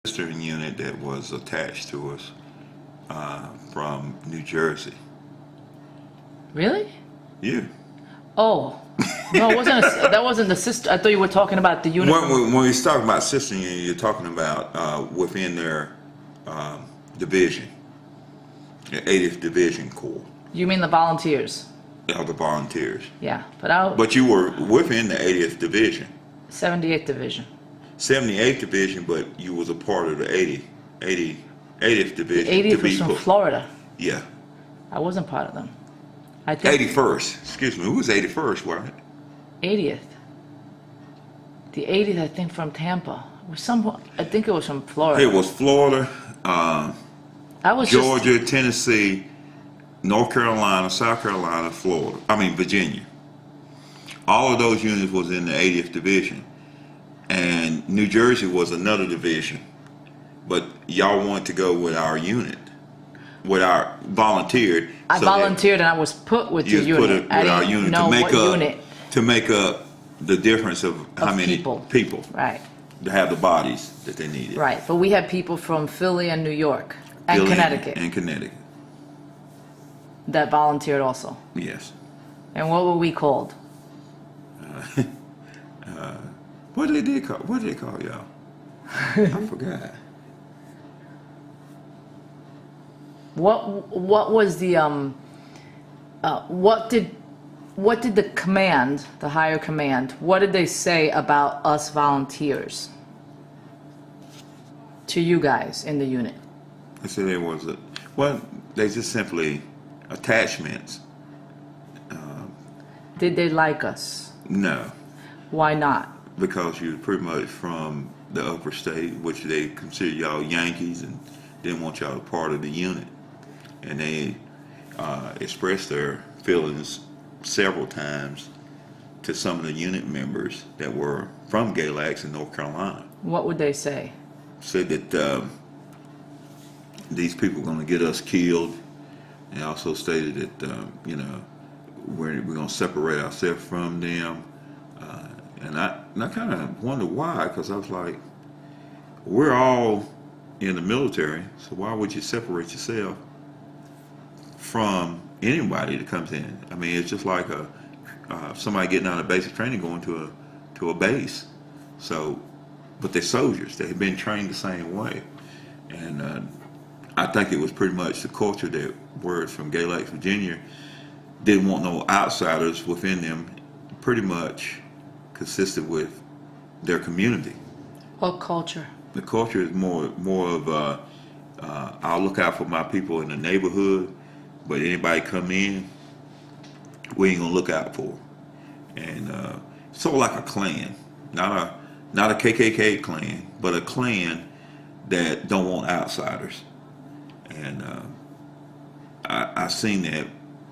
sister unit that was attached to us from New Jersey. Really? Yeah. Oh, no, it wasn't. That wasn't the sister. I thought you were talking about the unit. When we talk about sister unit, you're talking about within their division, the 80th Division Corps. You mean the volunteers? Of the volunteers. Yeah, but But you were within the 80th Division. 78th Division. 78th Division, but you was a part of the 80th The Division. 80th was from Florida. Yeah. I wasn't part of them. I think 81st. Excuse me. Who was 81st, right? 80th. The 80th, I think, from Tampa. It was I think it was from Florida. It was Florida, I was Georgia, Tennessee, North Carolina, South Carolina, Florida. Virginia. All of those units was in the 80th Division. And New Jersey was another division. But y'all wanted to go with our unit. With our volunteered. I volunteered and I was put with your put unit. it I with our didn't unit know what unit. to make up the difference of how many people Right. to have the bodies that they needed. Right, but we had people from Philly and New York and Philly Connecticut And Connecticut. that volunteered also. Yes. And what were we called? What did they call y'all? I forgot. What was the what did the command, the higher command, what did they say about us volunteers to you guys in the unit? I said there was they just simply attachments. Did they like us? No, Why not? because you were pretty much from the upper state, which they consider y'all Yankees and didn't want y'all a part of the unit. And they expressed their feelings several times to some of the unit members that were from Galax in North Carolina. What would they say? Said that these people are going to get us killed. They also stated that we're going to separate ourselves from them. And I kind of wonder why, because I was like, we're all in the military, so why would you separate yourself from anybody that comes in? It's just like somebody getting out of basic training going to a base. So, but they're soldiers. They've been trained the same way. And I think it was pretty much the culture that words from Galax, Virginia, didn't want no outsiders within them. Pretty much consisted with their community. What culture? The culture is more of I'll look out for my people in the neighborhood, but anybody come in, we ain't gonna look out for. And sort of like a clan, not a KKK clan, but a clan that don't want outsiders. And I seen that,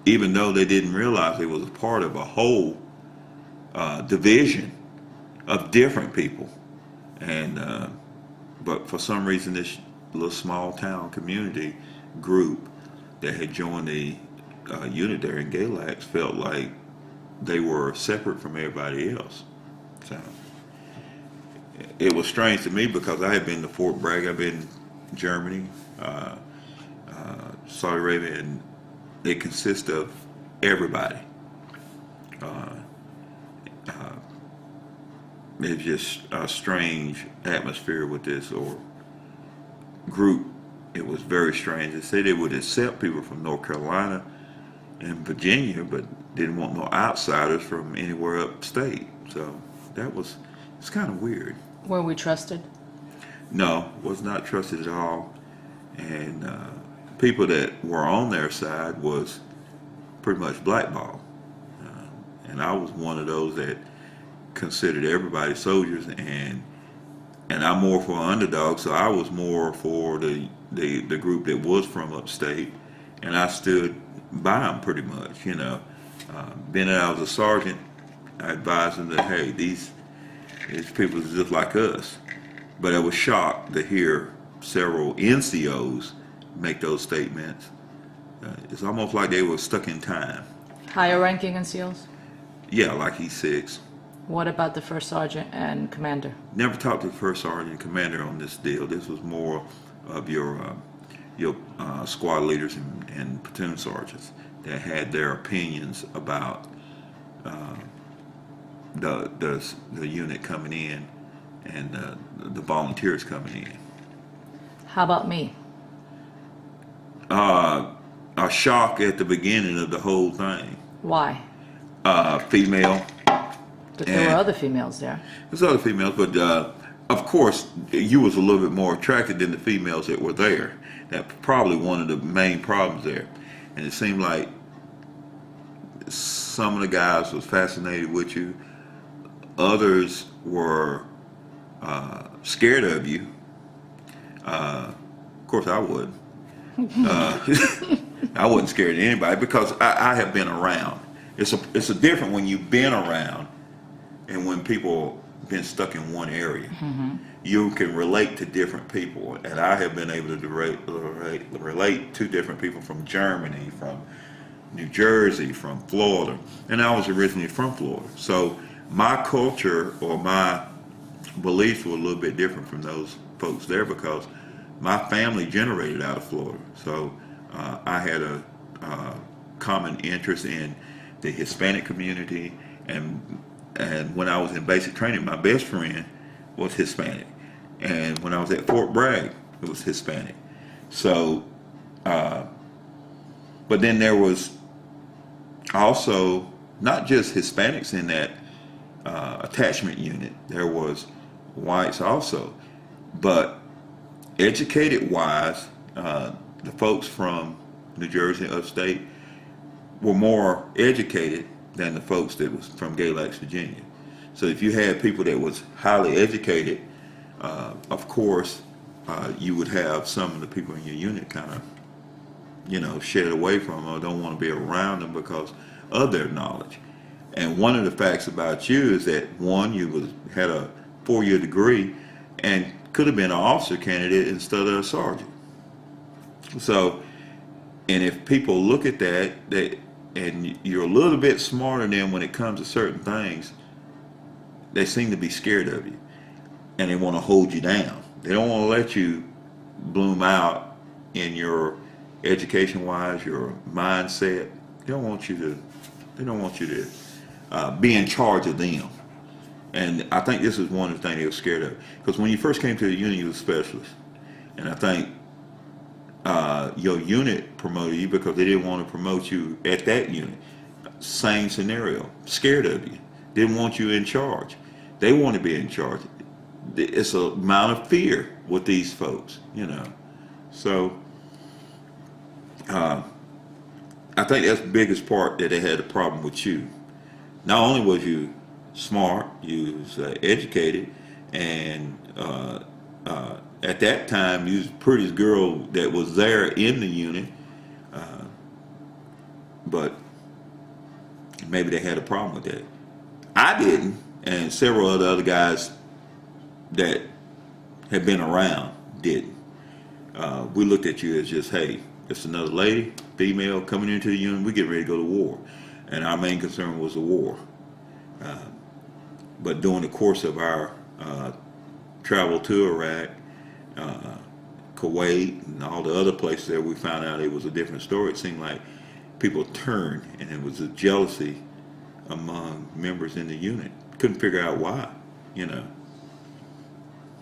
even though they didn't realize they was a part of a whole division of different people. And but for some reason, this little small town community group that had joined the unit there in Galax felt like they were separate from everybody else. So it was strange to me, because I had been to Fort Bragg, I've been in Germany, Saudi Arabia, and they consist of everybody. It's just a strange atmosphere with this group. It was very strange. They said they would accept people from North Carolina and Virginia, but didn't want no outsiders from anywhere upstate. So it's kind of weird. Were we trusted? No, was not trusted at all. And people that were on their side was pretty much blackballed. And I was one of those that considered everybody soldiers, and I'm more for an underdog, so I was more for the group that was from upstate, and I stood by them pretty much. Being that I was a sergeant, I advised them that, hey, these people are just like us. But I was shocked to hear several NCOs make those statements. It's almost like they were stuck in time. Higher ranking NCOs? Yeah, like E6. What about the first sergeant and commander? Never talked to the first sergeant and commander on this deal. This was more of your squad leaders and platoon sergeants that had their opinions about the unit coming in and the volunteers coming in. How about me? A shock at the beginning of the whole thing. Why? Female. But there were other females there. There's other females, but of course you was a little bit more attracted than the females that were there. That's probably one of the main problems there. And it seemed like some of the guys was fascinated with you. Others were scared of you. Of course I would. I wasn't scared of anybody because I have been around. It's a different when you've been around and when people been stuck in one area. Mm-hmm. You can relate to different people, and I have been able to relate to different people from Germany, from New Jersey, from Florida, and I was originally from Florida. So my culture or my beliefs were a little bit different from those folks there because my family generated out of Florida. So I had a common interest in the Hispanic community, and when I was in basic training, my best friend was Hispanic, and when I was at Fort Bragg, it was Hispanic. So, but then there was also not just Hispanics in that attachment unit. There was whites also, but educated wise, the folks from New Jersey upstate were more educated than the folks that was from Galax, Virginia. So if you had people that was highly educated, of course, you would have some of the people in your unit kind of, shed away from them or don't want to be around them because of their knowledge. And one of the facts about you is that one, you had a 4-year degree and could have been an officer candidate instead of a sergeant. So, and if people look at that, and you're a little bit smarter than them when it comes to certain things, they seem to be scared of you, and they want to hold you down. They don't want to let you bloom out in your education-wise, your mindset. They don't want you to be in charge of them. And I think this is one of the things they were scared of. Because when you first came to the unit, you were a specialist. And I think your unit promoted you because they didn't want to promote you at that unit. Same scenario. Scared of you. Didn't want you in charge. They want to be in charge. It's an amount of fear with these folks, So I think that's the biggest part that they had a problem with you. Not only was you smart, you was educated, and at that time you was the prettiest girl that was there in the unit, but maybe they had a problem with that. I didn't, and several of the other guys that had been around didn't. We looked at you as just, hey, it's another lady, female, coming into the unit, we get ready to go to war. And our main concern was the war. But during the course of our travel to Iraq, Kuwait, and all the other places there, we found out it was a different story. It seemed like people turned, and it was a jealousy among members in the unit. Couldn't figure out why,